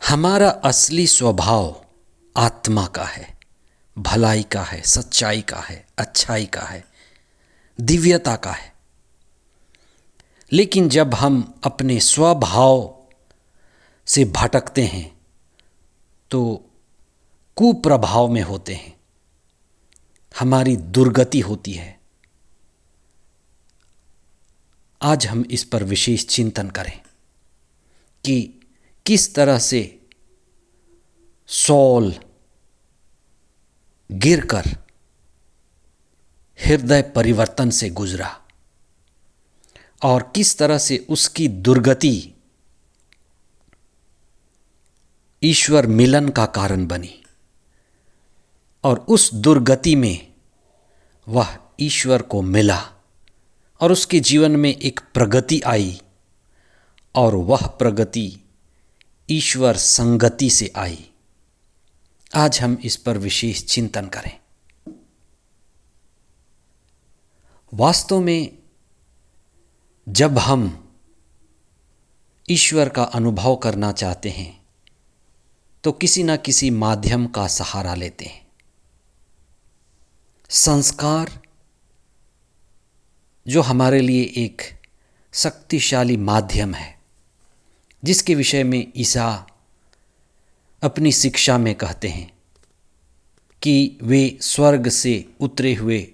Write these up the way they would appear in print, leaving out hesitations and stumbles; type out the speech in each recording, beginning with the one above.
हमारा असली स्वभाव आत्मा का है, भलाई का है, सच्चाई का है, अच्छाई का है, दिव्यता का है। लेकिन जब हम अपने स्वभाव से भटकते हैं तो कुप्रभाव में होते हैं, हमारी दुर्गति होती है। आज हम इस पर विशेष चिंतन करें कि किस तरह से सौल गिरकर हृदय परिवर्तन से गुजरा और किस तरह से उसकी दुर्गति ईश्वर मिलन का कारण बनी और उस दुर्गति में वह ईश्वर को मिला और उसके जीवन में एक प्रगति आई और वह प्रगति ईश्वर संगति से आई। आज हम इस पर विशेष चिंतन करें। वास्तव में जब हम ईश्वर का अनुभव करना चाहते हैं तो किसी न किसी माध्यम का सहारा लेते हैं। संस्कार जो हमारे लिए एक शक्तिशाली माध्यम है, जिसके विषय में ईसा अपनी शिक्षा में कहते हैं कि वे स्वर्ग से उतरे हुए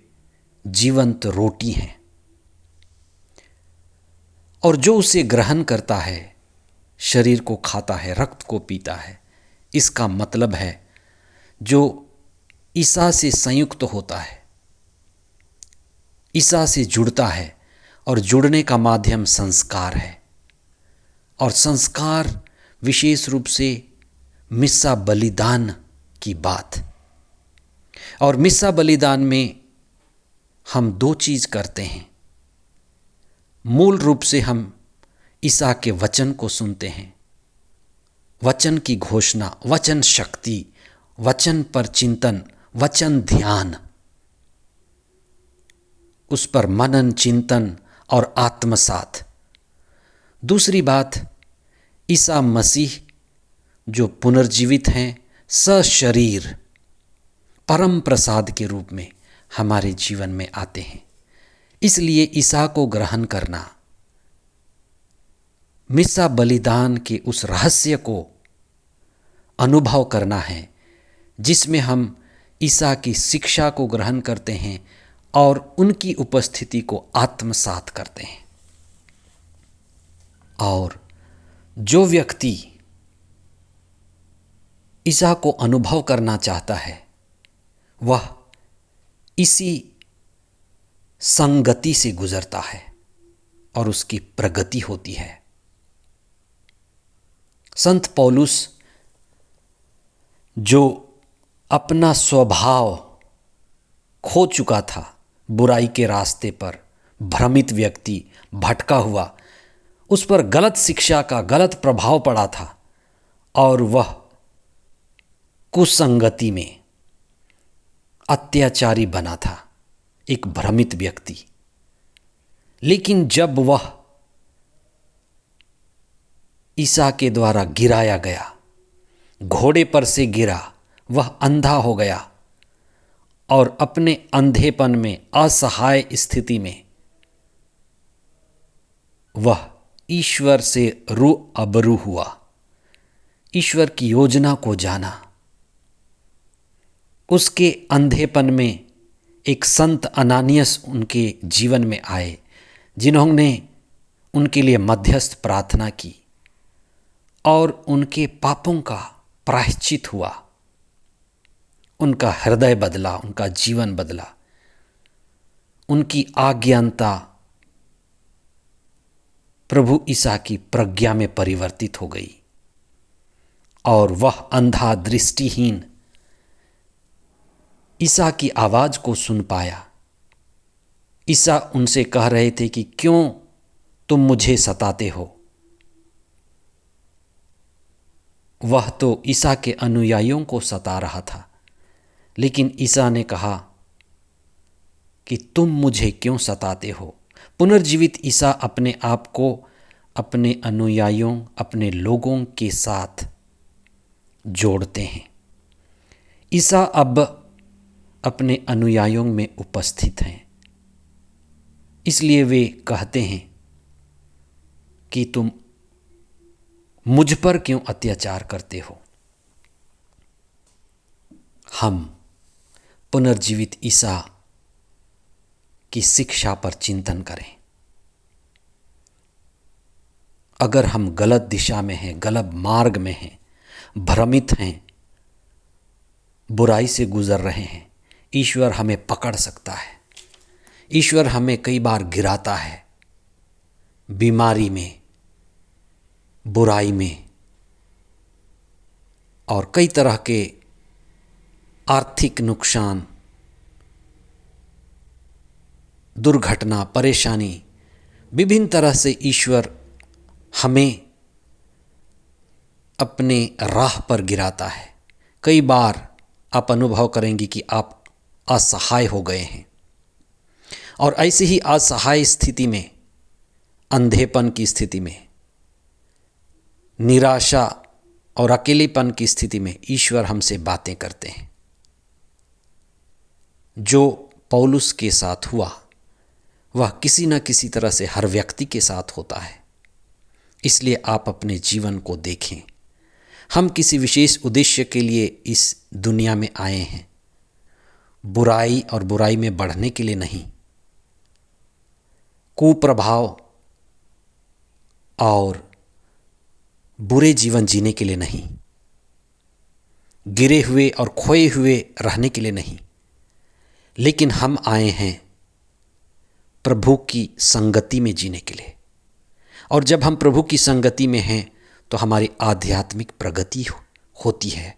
जीवंत रोटी हैं और जो उसे ग्रहण करता है शरीर को खाता है, रक्त को पीता है। इसका मतलब है जो ईसा से संयुक्त होता है, ईसा से जुड़ता है और जुड़ने का माध्यम संस्कार है। और संस्कार विशेष रूप से मिस्सा बलिदान की बात। और मिस्सा बलिदान में हम दो चीज़ करते हैं। मूल रूप से हम ईसा के वचन को सुनते हैं, वचन की घोषणा, वचन शक्ति, वचन पर चिंतन, वचन ध्यान, उस पर मनन चिंतन और आत्मसात। दूसरी बात, ईसा मसीह जो पुनर्जीवित हैं, सशरीर परम प्रसाद के रूप में हमारे जीवन में आते हैं। इसलिए ईसा को ग्रहण करना, मिस्सा बलिदान के उस रहस्य को अनुभव करना है जिसमें हम ईसा की शिक्षा को ग्रहण करते हैं और उनकी उपस्थिति को आत्मसात करते हैं। और जो व्यक्ति ईसा को अनुभव करना चाहता है वह इसी संगति से गुजरता है और उसकी प्रगति होती है। संत पौलुस जो अपना स्वभाव खो चुका था, बुराई के रास्ते पर भ्रमित व्यक्ति, भटका हुआ, उस पर गलत शिक्षा का गलत प्रभाव पड़ा था और वह कुसंगति में अत्याचारी बना था, एक भ्रमित व्यक्ति। लेकिन जब वह ईसा के द्वारा गिराया गया, घोड़े पर से गिरा, वह अंधा हो गया और अपने अंधेपन में, असहाय स्थिति में वह ईश्वर से रूबरू हुआ, ईश्वर की योजना को जाना। उसके अंधेपन में एक संत अनानियस उनके जीवन में आए जिन्होंने उनके लिए मध्यस्थ प्रार्थना की और उनके पापों का प्रायश्चित हुआ। उनका हृदय बदला, उनका जीवन बदला, उनकी आज्ञानता प्रभु ईसा की प्रज्ञा में परिवर्तित हो गई और वह अंधा दृष्टिहीन ईसा की आवाज़ को सुन पाया। ईसा उनसे कह रहे थे कि क्यों तुम मुझे सताते हो। वह तो ईसा के अनुयायियों को सता रहा था, लेकिन ईसा ने कहा कि तुम मुझे क्यों सताते हो। पुनर्जीवित ईसा अपने आप को अपने अनुयायियों, अपने लोगों के साथ जोड़ते हैं। ईसा अब अपने अनुयायियों में उपस्थित हैं, इसलिए वे कहते हैं कि तुम मुझ पर क्यों अत्याचार करते हो। हम पुनर्जीवित ईसा की शिक्षा पर चिंतन करें। अगर हम गलत दिशा में हैं, गलत मार्ग में हैं, भ्रमित हैं, बुराई से गुजर रहे हैं, ईश्वर हमें पकड़ सकता है। ईश्वर हमें कई बार गिराता है, बीमारी में, बुराई में और कई तरह के आर्थिक नुकसान, दुर्घटना, परेशानी, विभिन्न तरह से ईश्वर हमें अपने राह पर गिराता है। कई बार आप अनुभव करेंगे कि आप असहाय हो गए हैं और ऐसी ही असहाय स्थिति में, अंधेपन की स्थिति में, निराशा और अकेलेपन की स्थिति में ईश्वर हमसे बातें करते हैं। जो पौलुस के साथ हुआ वह किसी न किसी तरह से हर व्यक्ति के साथ होता है। इसलिए आप अपने जीवन को देखें। हम किसी विशेष उद्देश्य के लिए इस दुनिया में आए हैं, बुराई और बुराई में बढ़ने के लिए नहीं, कुप्रभाव और बुरे जीवन जीने के लिए नहीं, गिरे हुए और खोए हुए रहने के लिए नहीं, लेकिन हम आए हैं प्रभु की संगति में जीने के लिए। और जब हम प्रभु की संगति में हैं तो हमारी आध्यात्मिक प्रगति होती है।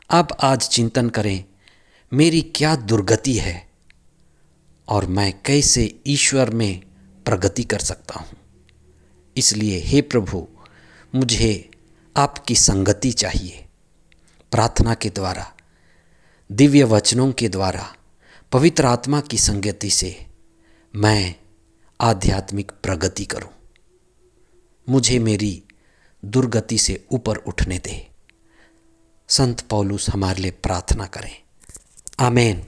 अब आज चिंतन करें, मेरी क्या दुर्गति है और मैं कैसे ईश्वर में प्रगति कर सकता हूँ। इसलिए हे प्रभु, मुझे आपकी संगति चाहिए। प्रार्थना के द्वारा, दिव्य वचनों के द्वारा, पवित्र आत्मा की संगति से मैं आध्यात्मिक प्रगति करूं। मुझे मेरी दुर्गति से ऊपर उठने दे। संत पौलुस हमारे लिए प्रार्थना करें। आमीन।